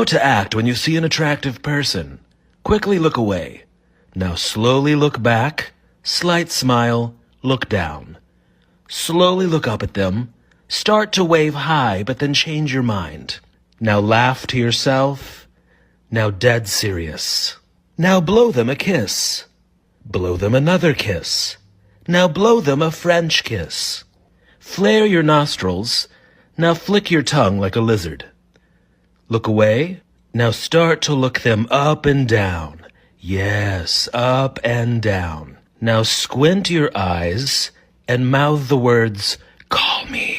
How to act when you see an attractive person. Quickly look away. Now slowly look back, slight smile, look down. Slowly look up at them. Start to wave hi, but then change your mind. Now laugh to yourself. Now dead serious. Now blow them a kiss. Blow them another kiss. Now blow them a French kiss. Flare your nostrils. Now flick your tongue like a lizard. Look away. Now start to look them up and down. Yes, up and down. Now squint your eyes and mouth the words, "Call me."